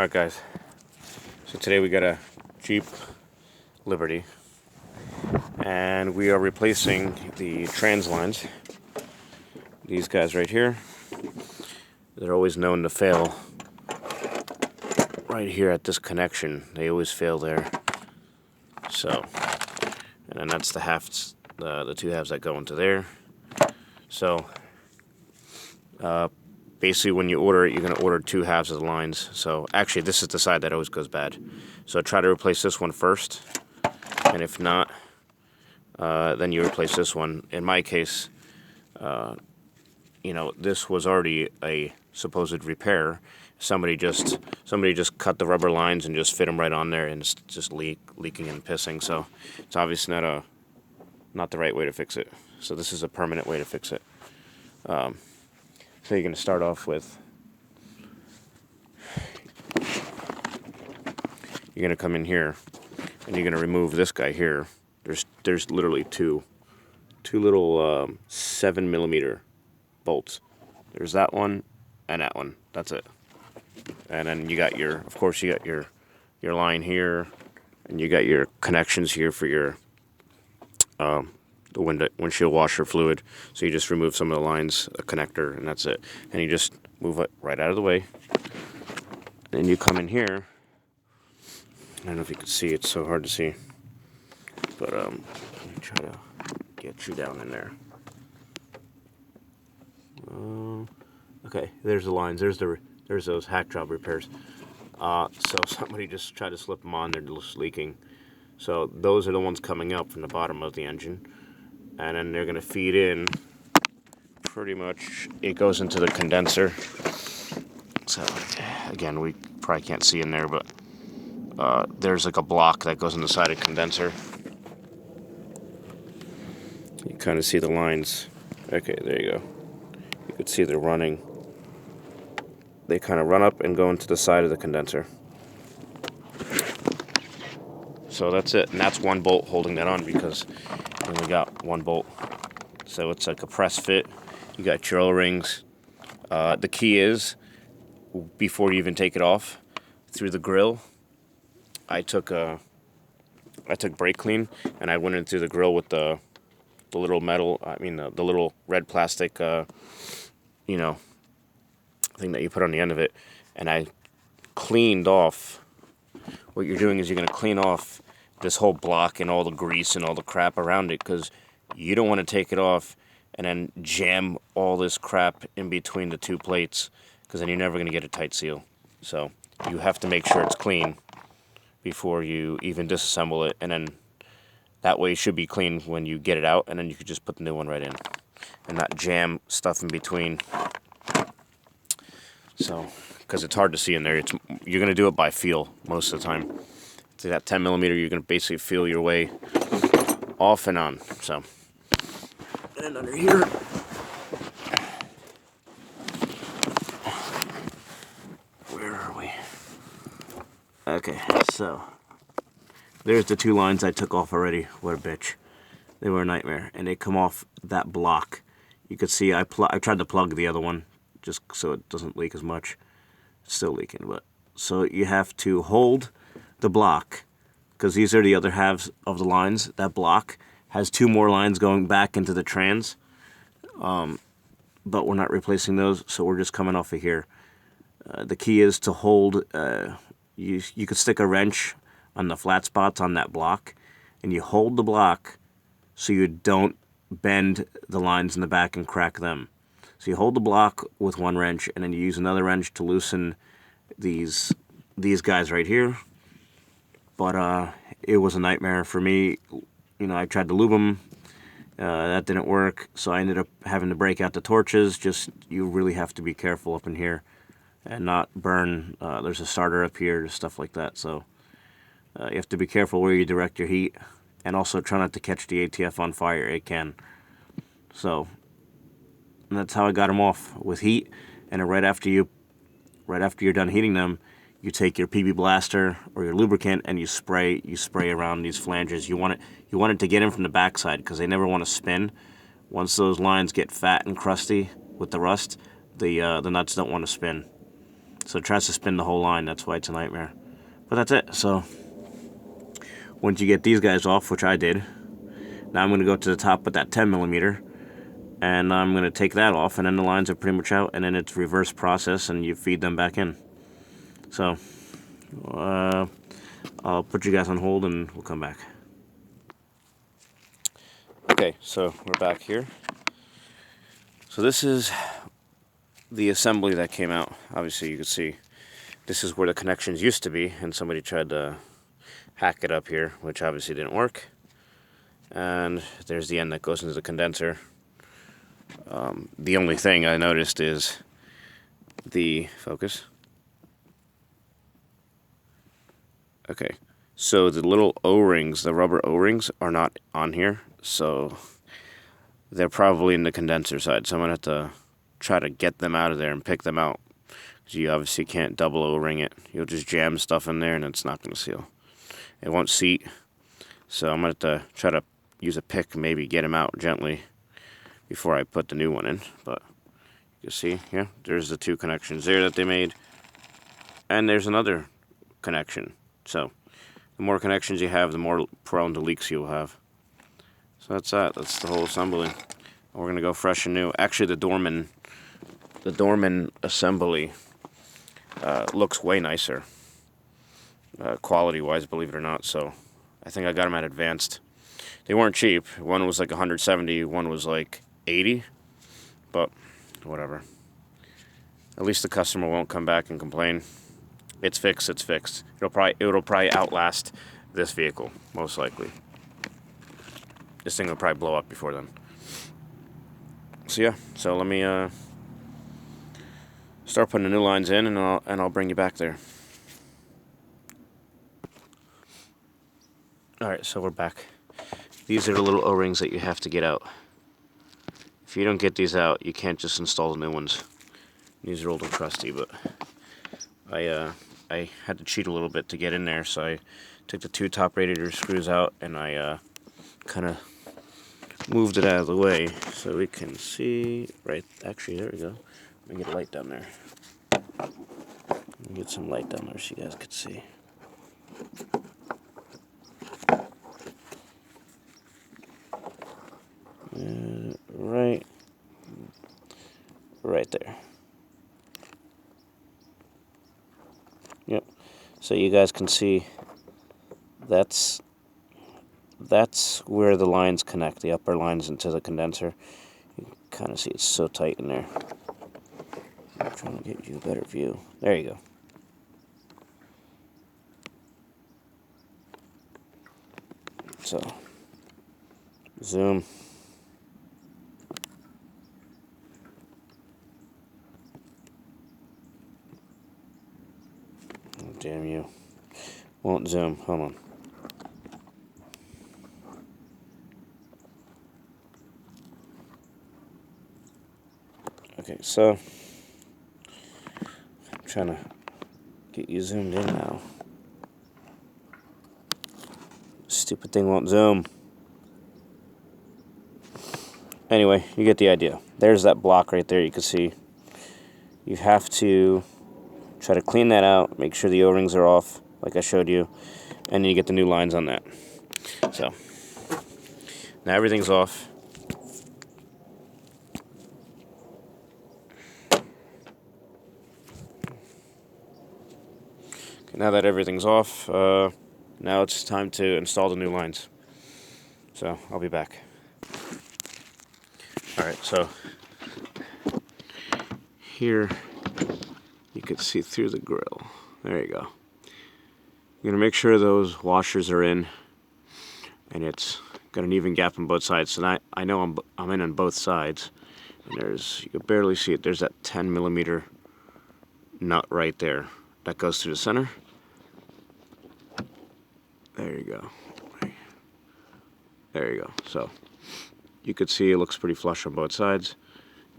Alright guys, so today we got a Jeep Liberty and we are replacing the trans lines. These guys right here, they're always known to fail right here at this connection. They always fail there. So, and then that's the halves, the two halves that go into there. So, basically when you order it, you're going to order two halves of the lines. So actually this is the side that always goes bad. So try to replace this one first, and if not, then you replace this one. In my case, this was already a supposed repair. Somebody just cut the rubber lines and just fit them right on there, and it's just leaking and pissing. So it's obviously not the right way to fix it. So this is a permanent way to fix it. So you're going to start off with, you're going to come in here and you're going to remove this guy here. There's literally two little 7mm bolts. There's that one and that one. That's it. And then you got your line here, and you got your connections here for your the windshield washer fluid. So you just remove some of the lines, a connector, and that's it. And you just move it right out of the way. Then you come in here. I don't know if you can see, it's so hard to see. But let me try to get you down in there. Okay, there's the lines. There's those hack job repairs. So somebody just tried to slip them on. They're just leaking. So those are the ones coming up from the bottom of the engine. And then they're going to feed in, pretty much, it goes into the condenser. So, again, we probably can't see in there, but there's like a block that goes in the side of the condenser. You kind of see the lines. Okay, there you go. You can see they're running. They kind of run up and go into the side of the condenser. So that's it, and that's one bolt holding that on because you only got one bolt. So it's like a press fit. You got your O-rings. The key is, before you even take it off, through the grill, I took brake clean and I went in through the grill with the little metal. The little red plastic, thing that you put on the end of it, and I cleaned off. What you're doing is you're going to clean off this whole block and all the grease and all the crap around it, because you don't want to take it off and then jam all this crap in between the two plates, because then you're never going to get a tight seal. So you have to make sure it's clean before you even disassemble it, and then that way it should be clean when you get it out, and then you could just put the new one right in and not jam stuff in between. So, because it's hard to see in there, you're going to do it by feel most of the time. To that 10mm, you're going to basically feel your way off and on. So, and under here, where are we? Okay, so there's the two lines I took off already. What a bitch. They were a nightmare, and they come off that block. You could see I tried to plug the other one just so it doesn't leak as much. It's still leaking, but so you have to hold the block, because these are the other halves of the lines. That block has two more lines going back into the trans, but we're not replacing those, so we're just coming off of here. The key is to hold. You could stick a wrench on the flat spots on that block, and you hold the block so you don't bend the lines in the back and crack them. So you hold the block with one wrench, and then you use another wrench to loosen these guys right here. But it was a nightmare for me. I tried to lube them. That didn't work, so I ended up having to break out the torches. You really have to be careful up in here and not burn. There's a starter up here, stuff like that. So you have to be careful where you direct your heat, and also try not to catch the ATF on fire. It can. So, and that's how I got them off, with heat. And then right after you're done heating them, you take your PB Blaster or your lubricant and you spray around these flanges. You want it to get in from the backside, because they never want to spin. Once those lines get fat and crusty with the rust, the nuts don't want to spin. So it tries to spin the whole line. That's why it's a nightmare. But that's it. So once you get these guys off, which I did, now I'm going to go to the top with that 10 millimeter, and I'm going to take that off, and then the lines are pretty much out, and then it's reverse process, and you feed them back in. So I'll put you guys on hold, and we'll come back. Okay, so we're back here. So this is the assembly that came out. Obviously, you can see this is where the connections used to be, and somebody tried to hack it up here, which obviously didn't work. And there's the end that goes into the condenser. The only thing I noticed is the focus. Okay, so the little O-rings, the rubber O-rings, are not on here, so they're probably in the condenser side. So I'm gonna have to try to get them out of there and pick them out. Because you obviously can't double O-ring it. You'll just jam stuff in there and it's not gonna seal. It won't seat. So I'm gonna have to try to use a pick, maybe get them out gently before I put the new one in. But you can see, yeah, there's the two connections there that they made. And there's another connection. So the more connections you have, the more prone to leaks you'll have. So that's that. That's the whole assembly. We're gonna go fresh and new. Actually, the Dorman assembly looks way nicer, quality-wise, believe it or not. So I think I got them at Advanced. They weren't cheap. One was like 170. One was like 80. But whatever. At least the customer won't come back and complain. It's fixed. It's fixed. It'll probably outlast this vehicle, most likely. This thing will probably blow up before then. So yeah. So let me start putting the new lines in, and I'll bring you back there. All right. So we're back. These are the little O-rings that you have to get out. If you don't get these out, you can't just install the new ones. These are old and crusty, but I had to cheat a little bit to get in there, so I took the two top radiator screws out, and I kind of moved it out of the way so we can see. Right, actually, there we go. Let me get a light down there. Let me get some light down there so you guys could see. Right there. Yep. So you guys can see that's where the lines connect, the upper lines into the condenser. You can kind of see it's so tight in there. I'm trying to get you a better view. There you go. So, zoom. Oh, damn you. Won't zoom. Hold on. Okay, so I'm trying to get you zoomed in now. Stupid thing won't zoom. Anyway, you get the idea. There's that block right there. You can see you have to try to clean that out, make sure the O-rings are off, like I showed you, and then you get the new lines on that. So, now everything's off. Okay, now that everything's off, now it's time to install the new lines. So, I'll be back. Alright, so here you can see through the grill. There you go. You're going to make sure those washers are in and it's got an even gap on both sides. So I know I'm in on both sides. And you can barely see it. There's that 10 millimeter nut right there that goes through the center. There you go. There you go. So you could see it looks pretty flush on both sides.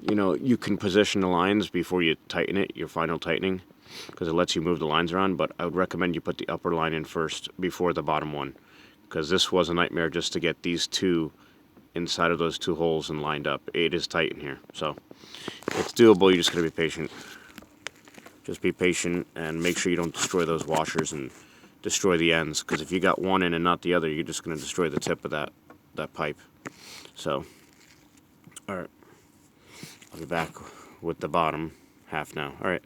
You know, you can position the lines before you tighten it, your final tightening, because it lets you move the lines around, but I would recommend you put the upper line in first before the bottom one, because this was a nightmare just to get these two inside of those two holes and lined up. It is tight in here, so it's doable. You just gotta be patient. Just be patient and make sure you don't destroy those washers and destroy the ends, because if you got one end and not the other, you're just going to destroy the tip of that pipe. So, alright, I'll be back with the bottom half now. Alright.